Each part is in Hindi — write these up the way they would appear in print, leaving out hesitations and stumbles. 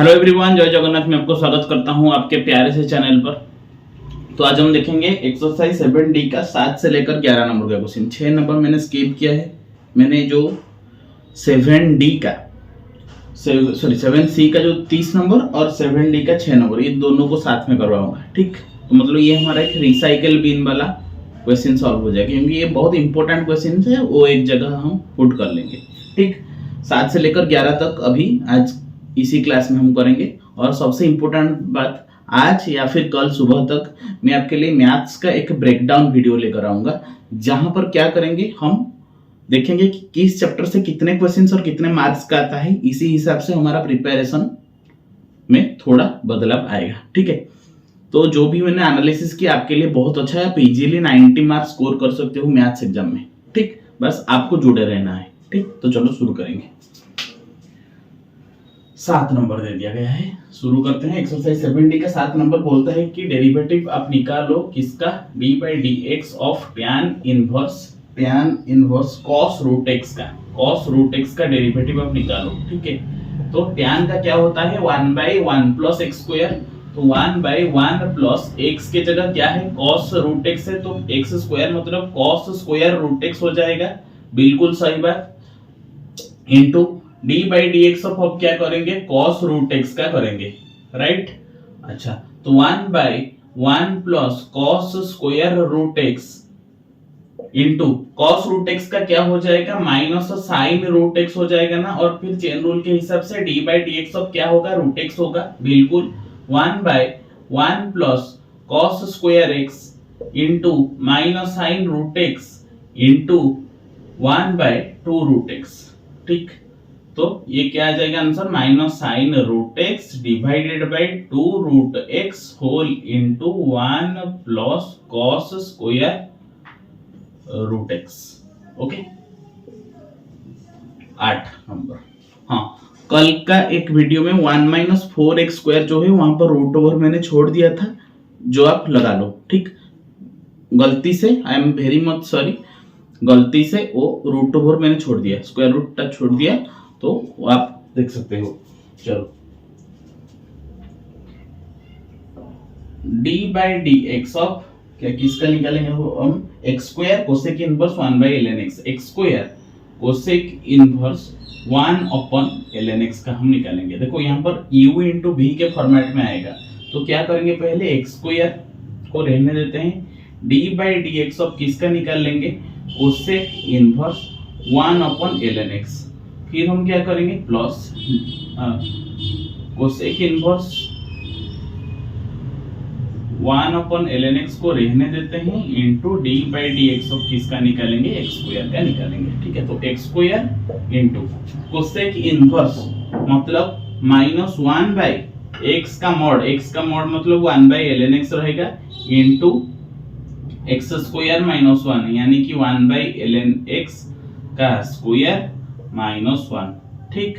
हेलो एवरीवन, जय जगन्नाथ में आपको स्वागत करता हूं आपके प्यारे से चैनल पर। तो आज हम देखेंगे एक्सरसाइज 7D का 7 से लेकर 11 नंबर का क्वेश्चन। 6 नंबर मैंने स्किप किया है। मैंने जो 7D का 7C का जो 30 नंबर और 7D का 6 नंबर, ये दोनों को साथ में करवाऊंगा। ठीक, तो मतलब ये हमारा एक रिसाइकल बिन वाला क्वेश्चन सॉल्व हो जाएगा, क्योंकि ये बहुत इंपॉर्टेंट क्वेश्चन है, वो एक जगह हम पुट कर लेंगे। ठीक, 7 से लेकर 11 तक अभी आज इसी क्लास में हम करेंगे। और सबसे इम्पोर्टेंट बात, आज या फिर कल सुबह तक मैं आपके लिए मैथ्स का एक ब्रेकडाउन वीडियो लेकर आऊंगा, जहां पर क्या करेंगे, हम देखेंगे कि किस चैप्टर से कितने क्वेश्चंस और कितने मार्क्स का आता है। इसी हिसाब से हमारा प्रिपरेशन में थोड़ा बदलाव आएगा। ठीक है, तो जो भी मैंने एनालिसिस किया आपके लिए बहुत अच्छा है। आप इजीली 90 मार्क्स स्कोर कर सकते हो मैथ्स एग्जाम में। ठीक, बस आपको जुड़े रहना है। ठीक, तो चलो शुरू करेंगे। 7 नंबर दे दिया गया है, शुरू करते हैं। एक्सरसाइज 7D का 7 नंबर बोलता है कि डेरिवेटिव आप निकालो किसका, d by dx of tan inverse cos root x का। cos रूट x का डेरिवेटिव आप निकालो। ठीक है, तो tan का क्या होता है, 1 by 1 plus x स्क्वायर। तो 1 by 1 plus x के जगह क्या है, cos रूट x है, तो x स्क्वायर मतलब cos स्क्वायर रूट x हो जाएगा। बिल्कुल सही बात। Into d by dx of अब क्या करेंगे, cos रूट x का करेंगे, राइट। अच्छा, तो 1 by 1 plus cos square root x into cos root x का क्या हो जाएगा, माइनस sin रूट x हो जाएगा ना। और फिर चेन रूल के हिसाब से d by dx ऑफ क्या होगा, रूट x होगा। बिल्कुल, 1 by 1 plus cos square x into minus sin root x into 1 by 2 root x। ठीक, तो ये क्या आ जाएगा answer, minus sine root x divided by 2 root x whole into 1 plus cos square root x. Okay, 8 number. हाँ, कल का एक वीडियो में 1 माइनस 4x स्क्वायर जो है वहां पर रूट ओवर मैंने छोड़ दिया था, जो आप लगा लो। ठीक, गलती से, I am very much sorry, गलती से वो रूट ओवर मैंने छोड़ दिया, स्क्वायर रूट टच छोड़ दिया, तो आप देख सकते हो। चलो, d by dx ऑफ क्या किसका निकालेंगे हम, x square cosec inverse 1 by ln x। x square cosec inverse 1 upon ln x का हम निकालेंगे। देखो यहाँ पर u इंटू v के फॉर्मेट में आएगा, तो क्या करेंगे, पहले x स्क्वायर को रहने देते हैं। d by dx ऑफ किसका निकाल लेंगे, cosec inverse 1 upon ln x। फिर हम क्या करेंगे, plus cosec inverse 1 upon ln x को रहने देते हैं, into d by dx of किसका निकालेंगे, x स्क्वायर का निकालेंगे। ठीक है, तो x square into cosec inverse मतलब माइनस 1 by x का मॉड मतलब 1 by ln x रहेगा, इंटू x स्क्वायर माइनस 1 यानी कि 1 by ln x का स्क्वायर माइनस 1। ठीक,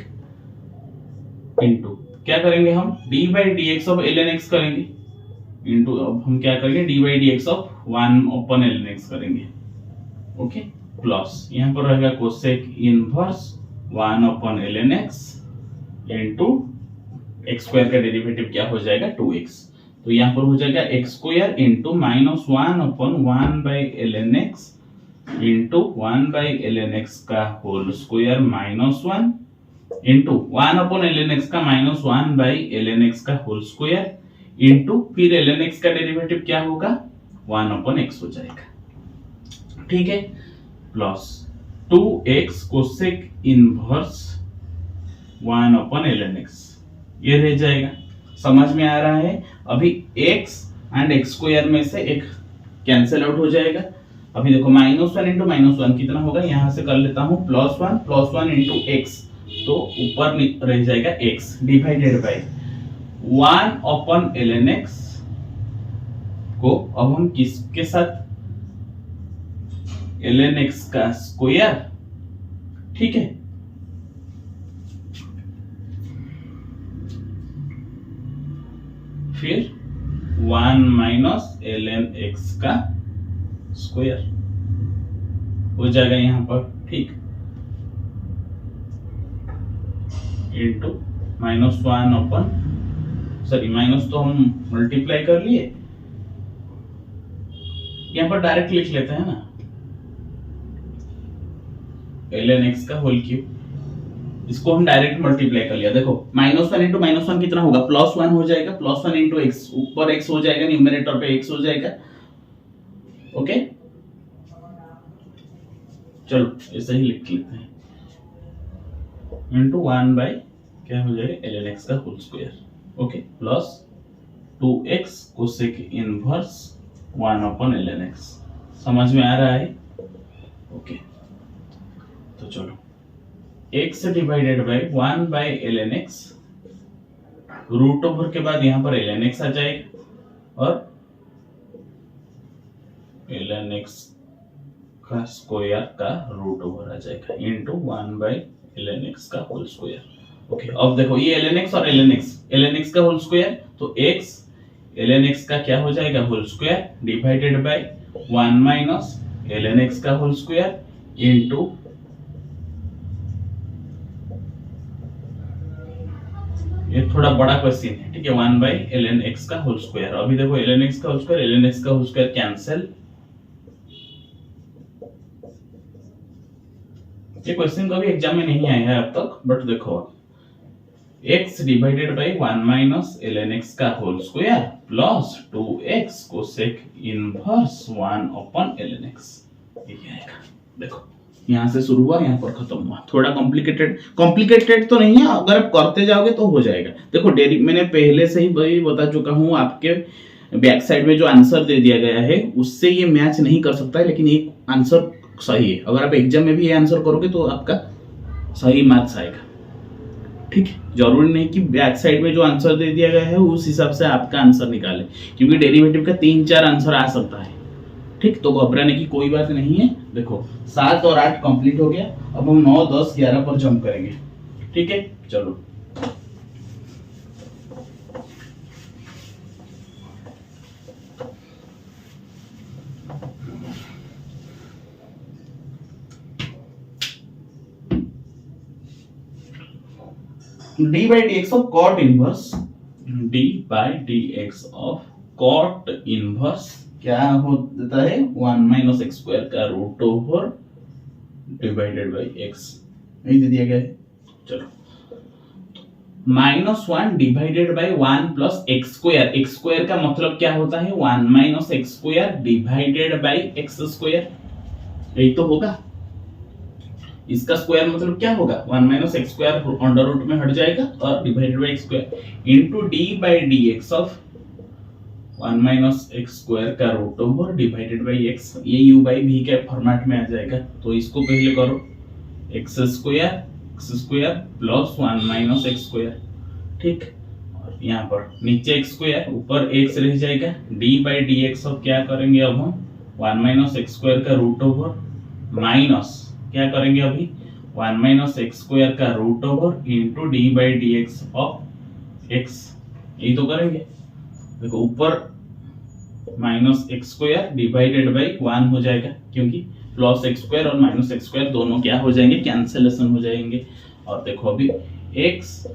इंटू क्या करेंगे हम, d by dx of ln x करेंगे, इंटू अब हम क्या करेंगे, d by dx of 1 upon ln x करेंगे। ओके, प्लस यहाँ पर रहेगा cosec inverse 1 upon ln x into x square का डेरिवेटिव क्या हो जाएगा, 2x। तो यहाँ पर हो जाएगा x square into minus 1 upon 1 by ln x into 1 by ln x का whole square minus 1 into 1 upon ln x का माइनस 1 by ln x का होल स्क्वायर इंटू फिर ln x का डेरिवेटिव क्या होगा, 1 अपन x हो जाएगा। ठीक है, plus 2x cosec inverse 1 upon ln x, ये रह जाएगा। समझ में आ रहा है। अभी x एंड x स्क्वायर में से एक कैंसिल आउट हो जाएगा। अभी देखो माइनस 1 इंटू माइनस 1 कितना होगा, यहां से कर लेता हूं, प्लस 1 इंटू x, तो ऊपर रह जाएगा x divided by 1 upon ln x को अब हम किसके साथ, ln x का स्क्वायर। ठीक है, फिर 1 माइनस ln x का स्क्वायर हो जाएगा यहाँ पर। ठीक, इंटू -1 अपन सॉरी माइनस तो हम मल्टीप्लाई कर लिए, यहाँ पर डायरेक्ट लिख लेते हैं ना, ln x का होल क्यूब, इसको हम डायरेक्ट मल्टीप्लाई कर लिया। देखो -1 इंटू -1 कितना होगा, +1 हो जाएगा, +1 इंटू x, ऊपर x हो जाएगा, न्यूमरेटर पे x हो जाएगा। ओके चलो ऐसे ही लिख लेते हैं, इंटू 1 बाय क्या हो जाएगा ln x का whole square. Okay plus 2x cosec inverse 1 upon ln x। समझ में आ रहा है? ओके तो चलो x divided by 1 by ln x, root over के बाद यहां पर ln x आ जाएगा और ln x का स्क्वायर का रूट ओवर आ जाएगा इनटू 1 बाय ln x का होल स्क्वायर। ओके अब देखो ये ln x और ln x का होल स्क्वायर, तो x ln x का क्या हो जाएगा whole square divided by 1 minus ln x का होल स्क्वायर इनटू ये थोड़ा बड़ा क्वेश्चन है, ठीक है, 1 बाय ln x का होल स्क्वायर। अभी देखो ln x का होल स्क्वायर ln x का होल स्क्वायर कैंसिल। ये क्वेश्चन कभी एग्जाम में नहीं आया है अब तक, बट देखो x divided by 1 minus ln x का whole square plus 2x cosec inverse 1 upon ln x, ये आएगा। देखो यहाँ से शुरू हुआ यहाँ पर खत्म हुआ, थोड़ा कॉम्प्लिकेटेड तो नहीं है, अगर आप करते जाओगे तो हो जाएगा। देखो मैंने पहले से ही बता चुका हूँ, आपके बैक साइड में जो आंसर दे दिया गया है उससे ये मैच नहीं कर सकता है, लेकिन एक आंसर सही है। अगर आप एग्जाम में भी ये आंसर करोगे तो आपका सही मार्क्स आएगा, ठीक है। जरूरी नहीं कि बैक साइड में जो आंसर दे दिया गया है उस हिसाब से आपका आंसर निकाले, क्योंकि डेरिवेटिव का 3-4 आंसर आ सकता है, ठीक। तो घबराने की कोई बात नहीं है। देखो 7 और 8 कंप्लीट हो गया, अब हम 9, 10, 11 पर जंप करेंगे, ठीक है। चलो d by dx of cot inverse, d by dx of cot inverse क्या हो देता है 1 माइनस एक्स स्क्वायर का root over divided by x, नहीं दे दिया गया है। चलो -1 divided by 1 plus x square का मतलब क्या होता है 1 minus x square divided by x square, यही तो होगा। इसका स्क्वायर मतलब क्या होगा 1 minus x square under root में हट जाएगा और divided by x square into d by d x of 1 minus x square का root over divided by x, ये u बाई v के फॉर्मेट में आ जाएगा। तो इसको पहले करो x square plus 1 minus x square, ठीक। और यहाँ पर नीचे एक्स स्क्वायर ऊपर एक्स रह जाएगा, d by d x of क्या करेंगे अब हम 1 माइनस एक्स स्क्वायर का रूट ओवर माइनस क्या करेंगे अभी 1 माइनस एक्स स्क्वायर का root over into d by d x of x, यही तो करेंगे। देखो ऊपर minus x square divided by 1 हो जाएगा, क्योंकि प्लस एक्स स्क्वायर और माइनस एक्स स्क्वायर दोनों क्या हो जाएंगे कैंसिलेशन हो जाएंगे। और देखो अभी x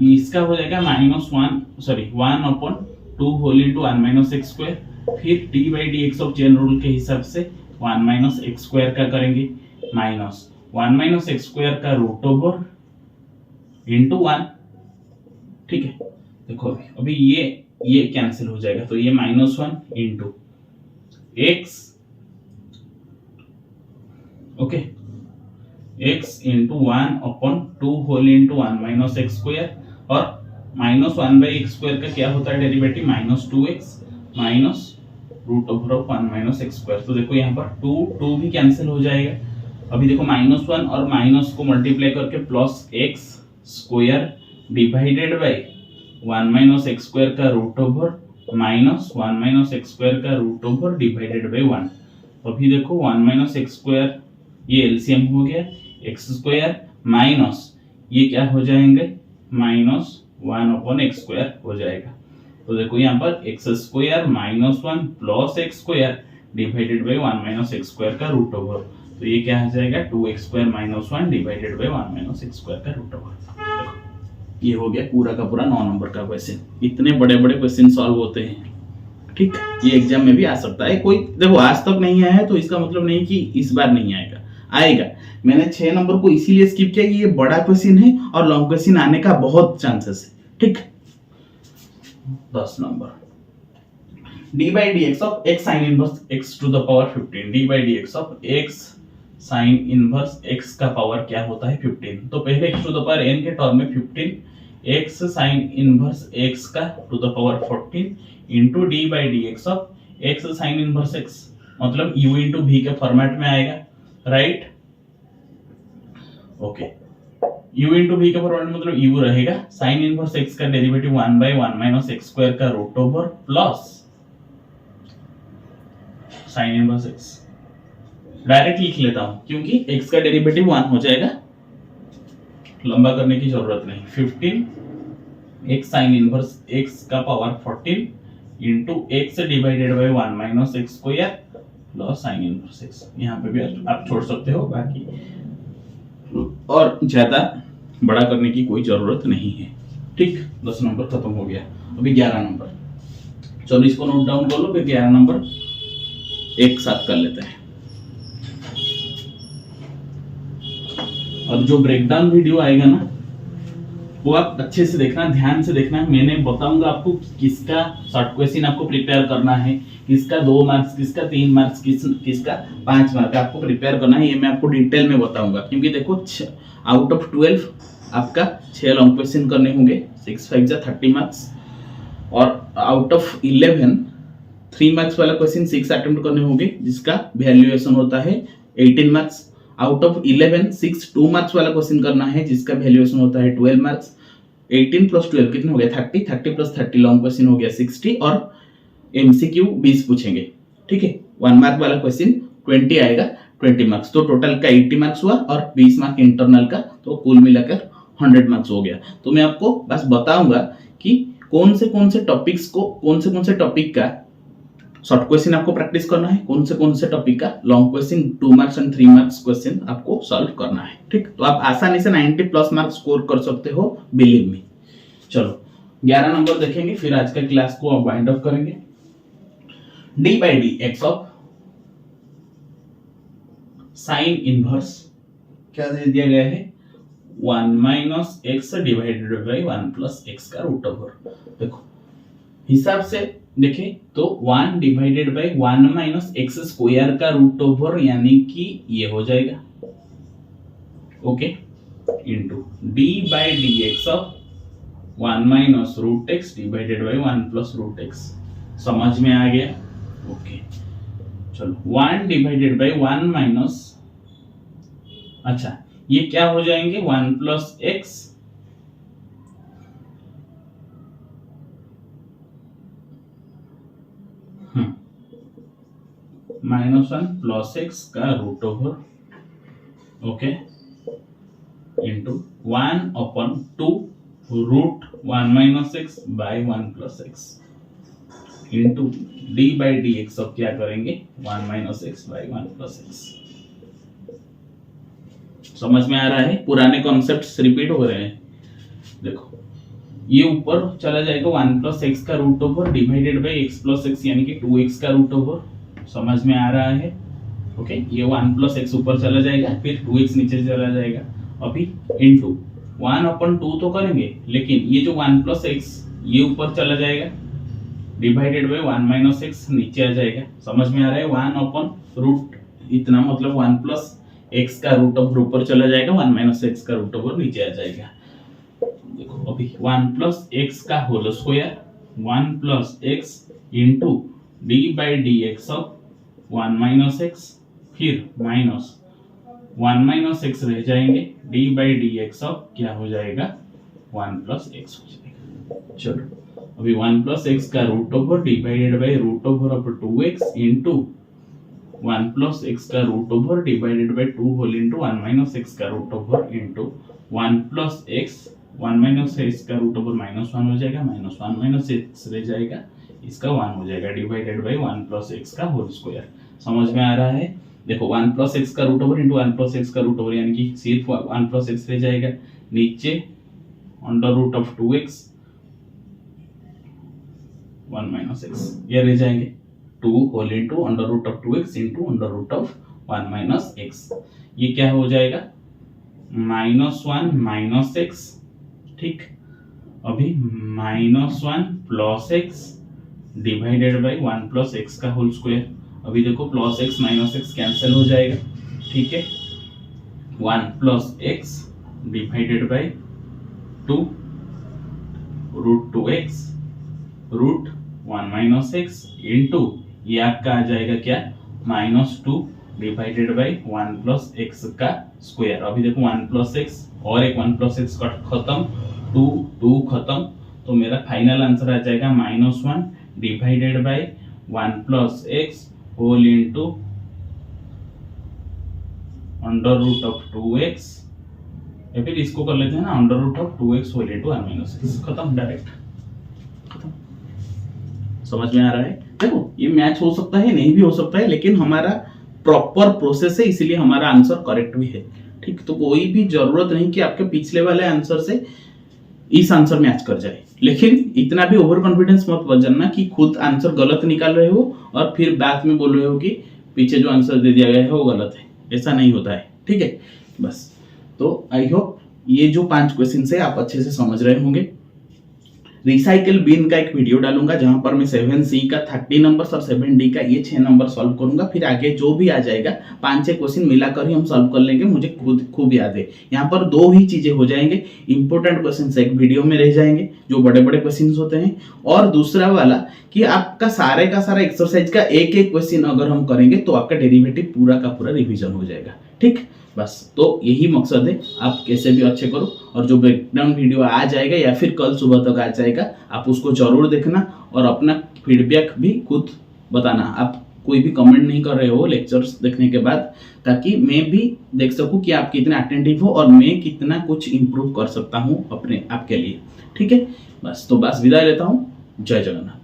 इसका हो जाएगा -1 upon 2 whole into 1 minus x square, फिर d by d x of chain rule के हिसाब से 1 माइनस एक्स स्क्वायर का करेंगे माइनस 1 माइनस एक्स स्क्वायर का रूट ओवर इनटू 1, ठीक है। देखो अभी ये कैंसिल हो जाएगा, तो ये -1 into x, okay, x into 1 upon 2 whole into 1 minus x square, और -1 बाई एक्स स्क्वायर का क्या होता है derivative -2x minus root over of 1 minus x square. तो देखो यहाँ पर 2 भी कैंसिल हो जाएगा। अभी देखो -1 और माइनस को मल्टीप्लाई करके plus x square divided by 1 minus x square का root over minus 1 minus x square का रूट ओवर डिवाइडेड बाई 1। अभी देखो 1 माइनस एक्स स्क्वायर ये एलसीएम हो गया, एक्स स्क्वायर माइनस ये क्या हो जाएंगे -1 अपॉन एक्स स्क्वायर हो जाएगा। तो देखो यहाँ पर x square -1 plus x square divided by 1 minus x square का रूट ओवर, तो ये क्या आ जाएगा 2x square -1 divided by 1 minus x square का रूट ओवर। ये हो गया पूरा का पूरा 9 नंबर का क्वेश्चन। इतने बड़े बड़े क्वेश्चन सॉल्व होते हैं, ठीक। ये एग्जाम में भी आ सकता है। कोई देखो आज तक नहीं आया है तो इसका मतलब नहीं कि इस बार नहीं आएगा, आएगा। मैंने 6 नंबर को इसीलिए स्किप किया कि ये बड़ा क्वेश्चन है और लॉन्ग क्वेश्चन आने का बहुत चांसेस है, ठीक। 10 number d by dx of x sin inverse x to the power 15, d by dx of x sin inverse x का पावर क्या होता है 15। तो पहले x to the power n के टर्म में 15 x sin inverse x का to the power 14 into d by dx of x sin inverse x, मतलब u into v के फॉर्मेट में आएगा, right. Okay, u into v का फॉर्मेट मतलब u रहेगा, sin inverse x का डेरिवेटिव 1 by 1 minus x square का root over plus sine inverse x। Direct लिख लेता हूं क्योंकि x का डेरिवेटिव 1 हो जाएगा, लंबा करने की जरूरत नहीं। 15 x साइन इनवर्स x का power 14 into x divided by 1 minus x square plus sine inverse x। यहाँ पे भी आप छोड़ सकते हो, बाकी और ज्यादा बड़ा करने की कोई जरूरत नहीं है, ठीक। 10 नंबर खत्म हो गया। अभी 11 नंबर, चलो इसको नोट डाउन कर लो, फिर 11 नंबर एक साथ कर लेते हैं। और जो ब्रेकडाउन वीडियो आएगा ना वो आप अच्छे से देखना, ध्यान से देखना। मैंने बताऊंगा आपको किसका शॉर्ट क्वेश्चन आपको प्रिपेयर करना है, किसका 2 मार्क्स, किसका 3 मार्क्स, किसका 5 मार्क्स आपको प्रिपेयर करना है, ये मैं आपको डिटेल में बताऊंगा। क्योंकि देखो आउट ऑफ 12 आपका 6 लॉन्ग क्वेश्चन करने होंगे, 6 5 जा 30 मार्क्स, और आउट ऑफ 11 3 मार्क्स वाला क्वेश्चन 6 अटेम्प्ट करने होंगे जिसका वैल्यूएशन होता है 18 मार्क्स। आउट ऑफ 11 6 2 मार्क्स वाला क्वेश्चन करना है जिसका वैल्यूएशन होता है 12 मार्क्स। 18 प्लस 12 कितने हो गए 30, 30 प्लस 30 लॉन्ग क्वेश्चन हो गया 60, और एमसीक्यू 20 पूछेंगे, ठीक है। 1 मार्क वाला क्वेश्चन 20 आएगा, 20 मार्क्स। तो टोटल का 80 मार्क्स हुआ और 20 मार्क इंटरनल का, तो कुल मिलाकर 100 मार्क्स हो गया। तो मैं आपको बस बताऊंगा कि कौन से टॉपिक्स को, कौन से टॉपिक का शॉर्ट क्वेश्चन आपको प्रैक्टिस करना है, कौन से टॉपिक का long question 2 marks and 3 marks question आपको सॉल्व करना है, ठीक। तो आप आसानी से 90 प्लस मार्क्स स्कोर कर सकते हो, बिलीव मी। चलो 11 नंबर देखेंगे, फिर आज का क्लास को वाइंड अप करेंगे। d by dx of sine inverse क्या दे दिया गया है 1 minus x divided by 1 plus x का रूट ओवर। देखो हिसाब से देखें तो 1 divided by 1 minus x square का रूट ओवर, यानी कि ये हो जाएगा, okay, into d by dx of 1 minus root x divided by 1 plus root x। समझ में आ गया, ओके। चलो 1 डिवाइडेड बाय 1 माइनस, अच्छा ये क्या हो जाएंगे 1 plus x minus 1 plus x का root over, okay, into 1 upon 2 root 1 minus x by 1 plus x into d by d x. अब क्या करेंगे 1 minus x by 1 plus x. समझ में आ रहा है, पुराने कॉन्सेप्ट्स रिपीट हो रहे हैं। देखो ये ऊपर चला जाएगा 1 प्लस एक्स का root over divided by x plus x, यानी कि 2x का रूट ओवर। समझ में आ रहा है, ओके। ये 1 प्लस एक्स ऊपर चला जाएगा, फिर 2x नीचे चला जाएगा। अभी इनटू 1 अपन 2 तो करेंगे, लेकिन ये जो 1 प्लस एक्स ये ऊपर चला जाएगा डिवाइडेड बाई 1 माइनस एक्स नीचे आ जाएगा। समझ में आ रहा है, 1 अपन रूट इतना मतलब 1 प्लस एक्स का रूट ओवर ऊपर चला जाएगा, 1 माइनस एक्स का रूट ओवर नीचे आ जाएगा। देखो अभी 1 प्लस एक्स का whole square 1 plus x into d by d x of 1 minus x, फिर माइनस 1 माइनस एक्स रह जाएंगे, d by d x of क्या हो जाएगा 1 प्लस एक्स हो जाएगा। चलो अभी 1 प्लस एक्स का root over divided by root over of 2x into 1 plus x का root over divided by 2 whole into 1 minus x का root over into 1 plus x 1 minus x का रूट ओवर माइनस 1 हो जाएगा, माइनस 1 माइनस एक्स रह जाएगा, इसका 1 हो जाएगा डिवाइडेड बाई 1 प्लस एक्स का होल स्क्वायर। समझ में आ रहा है। देखो 1 प्लस एक्स का root over into 1 plus x का रूट ओवर, यानी कि सिर्फ 1 प्लस एक्स रह जाएगा, नीचे under root of 2x 1 minus x, ये रह जाएंगे 2 whole into under root of 2x into under root of 1 minus x. ये क्या हो जाएगा -1 माइनस एक्स, ठीक। अभी -1 plus x divided by 1 plus x का होल स्क्वायर। अभी देखो plus x minus x cancel हो जाएगा, ठीक है। 1 plus x divided by 2 root 2x root 1 minus x into ये आपका आ जाएगा क्या -2 डिवाइडेड बाई 1 प्लस एक्स का स्क्वायर। अभी देखो 1 प्लस एक्स और एक 1 प्लस एक्स खत्म, 2 खत्म, तो मेरा फाइनल आंसर आ जाएगा -1 divided by 1 plus x whole into under root of 2x, या फिर इसको कर लेते हैं ना under root of 2x whole into 1 minus x. खत्म, डायरेक्ट खत्म। समझ में आ रहा है? देखो ये मैच हो सकता है, नहीं भी हो सकता है, लेकिन हमारा प्रॉपर प्रोसेस है, इसीलिए हमारा आंसर करेक्ट भी है, ठीक। तो कोई भी जरूरत नहीं कि आपके पिछले वाले आंसर से इस आंसर मैच कर जाए, लेकिन इतना भी ओवर कॉन्फिडेंस मत बनना कि खुद आंसर गलत निकाल रहे हो और फिर बाद में बोल रहे हो कि पीछे जो आंसर दे दिया गया है वो गलत है। ऐसा नहीं होता है, ठीक है। बस तो आई होप ये जो 5 क्वेश्चन है आप अच्छे से समझ रहे होंगे। रिसाइकल बिन का एक वीडियो डालूंगा जहां पर मैं 7C का 30 नंबर और 7D का ये 6 नंबर सॉल्व करूंगा। फिर आगे जो भी आ जाएगा 5-6 क्वेश्चन मिलाकर ही हम सॉल्व कर लेंगे, मुझे खुद खूब याद है। यहाँ पर 2 ही चीजें हो जाएंगे, इंपोर्टेंट क्वेश्चन एक वीडियो में रह जाएंगे जो बड़े बड़े क्वेश्चन होते हैं, और दूसरा वाला कि आपका सारे का सारा एक्सरसाइज का एक एक क्वेश्चन अगर हम करेंगे तो आपका डेरिवेटिव पूरा का पूरा रिविजन हो जाएगा, ठीक। बस तो यही मकसद है, आप कैसे भी अच्छे करो, और जो ब्रेकडाउन वीडियो आ जाएगा या फिर कल सुबह तक आ जाएगा आप उसको जरूर देखना और अपना फीडबैक भी खुद बताना। आप कोई भी कमेंट नहीं कर रहे हो लेक्चर्स देखने के बाद, ताकि मैं भी देख सकूं कि आप कितने अटेंटिव हो और मैं कितना कुछ इंप्रूव कर सकता हूं अपने आपके लिए, ठीक है। बस तो बस विदाई लेता हूं, जय जगन्नाथ।